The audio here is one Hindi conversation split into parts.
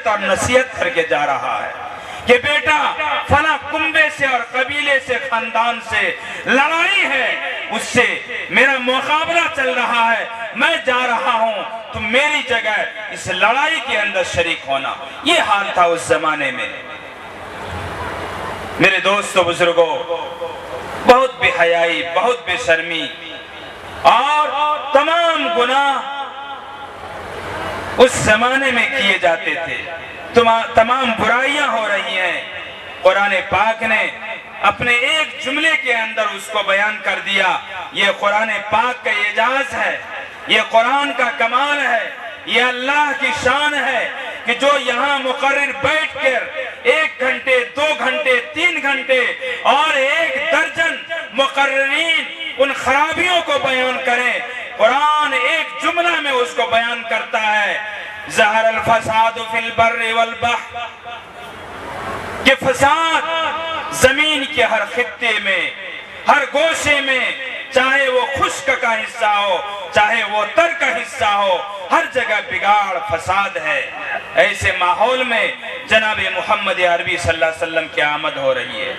वसीयत और नसीहत करके जा रहा है कि बेटा फला कुंबे से और कबीले से, खानदान से लड़ाई है, उससे मेरा मुकाबला चल रहा है, मैं जा रहा हूं, तुम मेरी जगह इस लड़ाई के अंदर शरीक होना। ये हाल था उस जमाने में। मेरे दोस्तों बुजुर्गों, बहुत बेहयाई, बहुत बेशर्मी और तमाम गुनाह उस जमाने में किए जाते थे, तमाम बुराइयां हो रही हैं। कुरान पाक ने अपने एक जुमले के अंदर उसको बयान कर दिया। ये कुरान पाक का एजाज है, ये कुरान का कमाल है, ये अल्लाह की शान है कि जो यहाँ मुकर्रिर बैठकर 1 घंटे, 2 घंटे, 3 घंटे और 1 दर्जन मुकर्रिरीन उन खराबियों को बयान करें। कुरान एक जुमला में उसको बयान करता है, ज़हरल फसाद फिल बर्रि वल बहर, कि फसाद जमीन के हर खित्ते में, हर गोशे में, चाहे वो खुश्क का हिस्सा हो, चाहे वो तर का हिस्सा हो, हर जगह बिगाड़ फसाद है। ऐसे माहौल में जनाब मोहम्मद अरबी सल्लल्लाहु अलैहि वसल्लम की आमद हो रही है।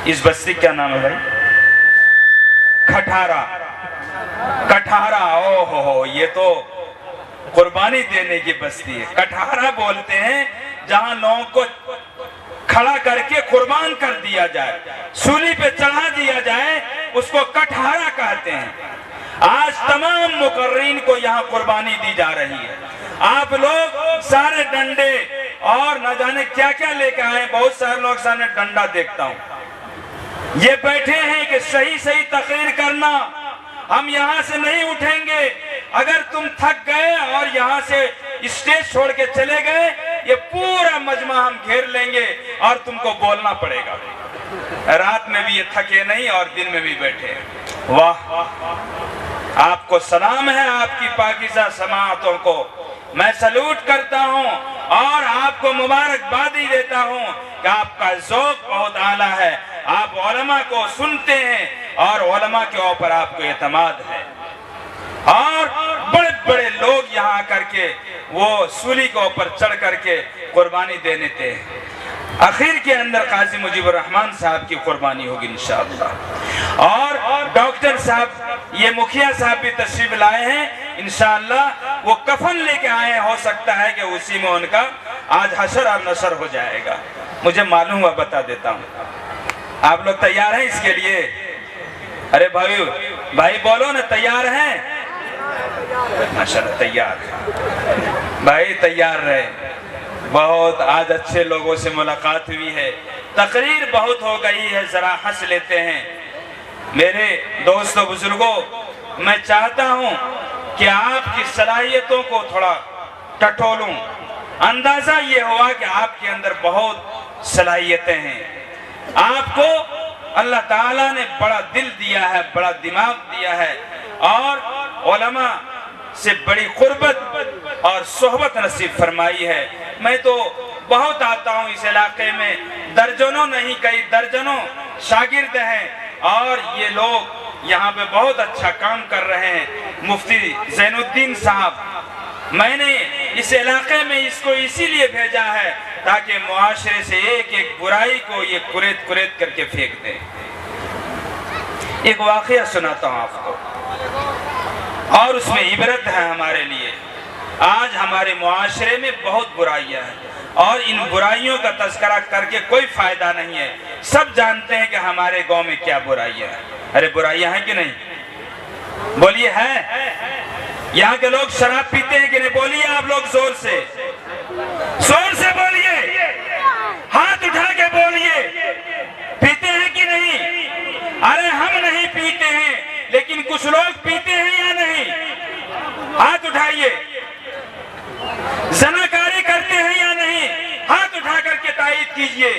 इस बस्ती क्या नाम है भाई? खटारा। कठारा, ओ हो, ये तो कुर्बानी देने की बस्ती है। कठारा बोलते हैं जहां लोगों को खड़ा करके कुर्बान कर दिया जाए, सूली पे चढ़ा दिया जाए, उसको कठारा कहते हैं। आज तमाम मुकर्रीन को यहाँ कुर्बानी दी जा रही है। आप लोग सारे डंडे और न जाने क्या क्या लेके आए, बहुत सारे लोग सामने डंडा देखता हूँ, ये बैठे हैं कि सही सही तकरीर करना, हम यहाँ से नहीं उठेंगे। अगर तुम थक गए और यहाँ से स्टेज छोड़ के चले गए, ये पूरा मजमा हम घेर लेंगे और तुमको बोलना पड़ेगा। रात में भी ये थके नहीं और दिन में भी बैठे। वाह, आपको सलाम है, आपकी पाकीज़ा समाअतों को मैं सलूट करता हूँ और आपको मुबारकबादी देता हूँ कि आपका ज़ौक़ बहुत आला है। आप उलमा को सुनते हैं और उलमा के ऊपर आपको एतमाद है। और बड़े बड़े लोग यहाँ करके वो सूली के ऊपर चढ़ करके कुर्बानी देने थे। आखिर के अंदर काजी मुजीबुर रहमान साहब की कुर्बानी होगी इंशाअल्लाह। और डॉक्टर साहब, ये मुखिया साहब भी तशरीफ लाए हैं इंशाअल्लाह। वो कफन लेके आए, हो सकता है कि उसी में उनका आज हशर और नशर हो जाएगा, मुझे मालूम हुआ, बता देता हूँ। आप लोग तैयार हैं इसके लिए? अरे भाई बोलो ना, तैयार हैं? माशाल्लाह तैयार है भाई, तैयार रहे। बहुत आज अच्छे लोगों से मुलाकात हुई है, तकरीर बहुत हो गई है, जरा हंस लेते हैं। मेरे दोस्तों बुजुर्गों, मैं चाहता हूं कि आपकी सलाहियतों को थोड़ा टटोलूं। अंदाजा ये हुआ कि आपके अंदर बहुत सलाहियतें हैं। आपको अल्लाह ताला ने बड़ा दिल दिया है, बड़ा दिमाग दिया है और उलमा से बड़ी कुर्बत और सोहबत नसीब फरमाई है। मैं तो बहुत आता हूँ इस इलाके में, दर्जनों नहीं कई दर्जनों शागिर्द हैं और ये लोग यहाँ पे बहुत अच्छा काम कर रहे हैं। मुफ्ती ज़ैनुद्दीन साहब, मैंने इस इलाके में इसको इसीलिए भेजा है ताकि मुआशरे से एक एक बुराई को ये कुरेद कुरेद करके फेंक दें। एक वाक़या सुनाता हूँ आपको और उसमें इबरत है हमारे लिए। आज हमारे मुआशरे में बहुत बुराइयां हैं और इन बुराइयों का तज़किरा करके कोई फायदा नहीं है। सब जानते हैं कि हमारे गांव में क्या बुराइयां हैं। अरे बुराइयां हैं कि नहीं? बोलिए है? यहाँ के लोग शराब पीते हैं कि नहीं? बोलिए आप लोग जोर से बोलिए, हाथ उठा के बोलिए, पीते हैं कि नहीं? अरे हम नहीं पीते हैं, लेकिन कुछ लोग पीते हैं या नहीं? हाथ उठाइए। ज़नाकारी करते हैं या नहीं? हाथ उठा करके तायीद कीजिए।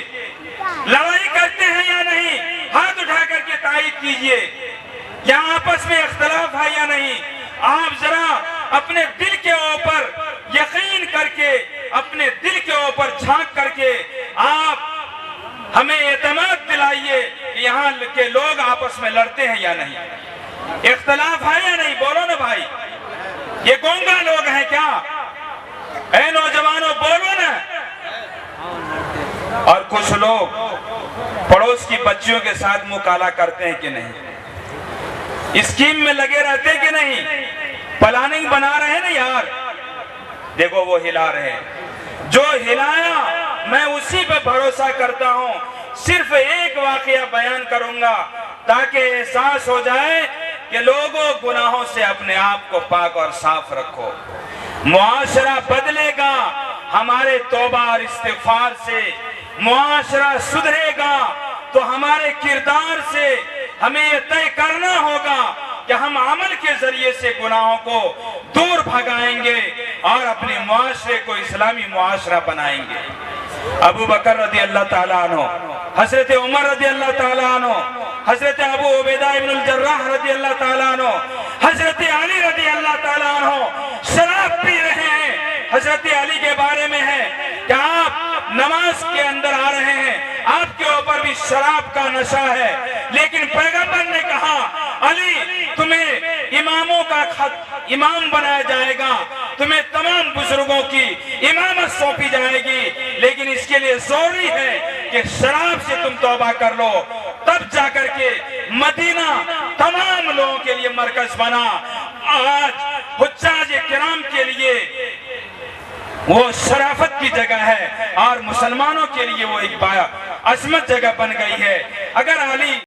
लड़ाई करते हैं या नहीं? हाथ उठा करके तायीद कीजिए। यहाँ आपस में इख्तलाफ है या नहीं? आप जरा अपने दिल के ऊपर यकीन करके, अपने दिल के ऊपर झांक करके आप हमें एतमाद दिलाइए कि यहाँ के लोग आपस में लड़ते हैं या नहीं, इख्तलाफ है या नहीं? बोलो ना भाई, ये गोंगा लोग हैं क्या? कुछ लोग पड़ोस की बच्चियों के साथ मुंह काला करते हैं कि नहीं, स्कीम में लगे रहते हैं कि नहीं, प्लानिंग बना रहे हैं ना यार। देखो वो हिला रहे हैं, जो हिलाया मैं उसी पे भरोसा करता हूं। सिर्फ एक वाकया बयान करूंगा ताकि एहसास हो जाए कि लोगों गुनाहों से अपने आप को पाक और साफ रखो। मुआशरा बदलेगा हमारे तौबा और इस्तिग़फ़ार से, मुआशरा सुधरेगा तो हमारे किरदार से। हमें यह तय करना होगा कि हम अमल के जरिए से गुनाहों को दूर भगाएंगे और अपने मुआशरे को इस्लामी मुआशरा बनाएंगे। अबू बकर रज़ी अल्लाह ताला अन्हु, हज़रत उमर रज़ी अल्लाह ताला अन्हु, हज़रत अबू उबैदा इब्नुल जर्राह रज़ी अल्लाह ताला अन्हु, हज़रत अली रज़ी अल्लाह ताला अन्हु शराब पी रहे हैं। हज़रत अली के बारे में है कि आप नमाज के अंदर आ रहे हैं, आपके ऊपर भी शराब का नशा है, लेकिन पैगंबर ने कहा अली तुम्हें इमामों का इमाम बनाया जाएगा, तुम्हें तमाम बुजुर्गों की इमामत सौंपी जाएगी, लेकिन इसके लिए जरूरी है कि शराब से तुम तौबा कर लो। तब जाकर के मदीना तमाम लोगों के लिए मरकज बना। आज हुज्जाज किराम के लिए वो शराफत की जगह है और मुसलमानों के लिए वो एक अजमत जगह बन गई है। अगर अली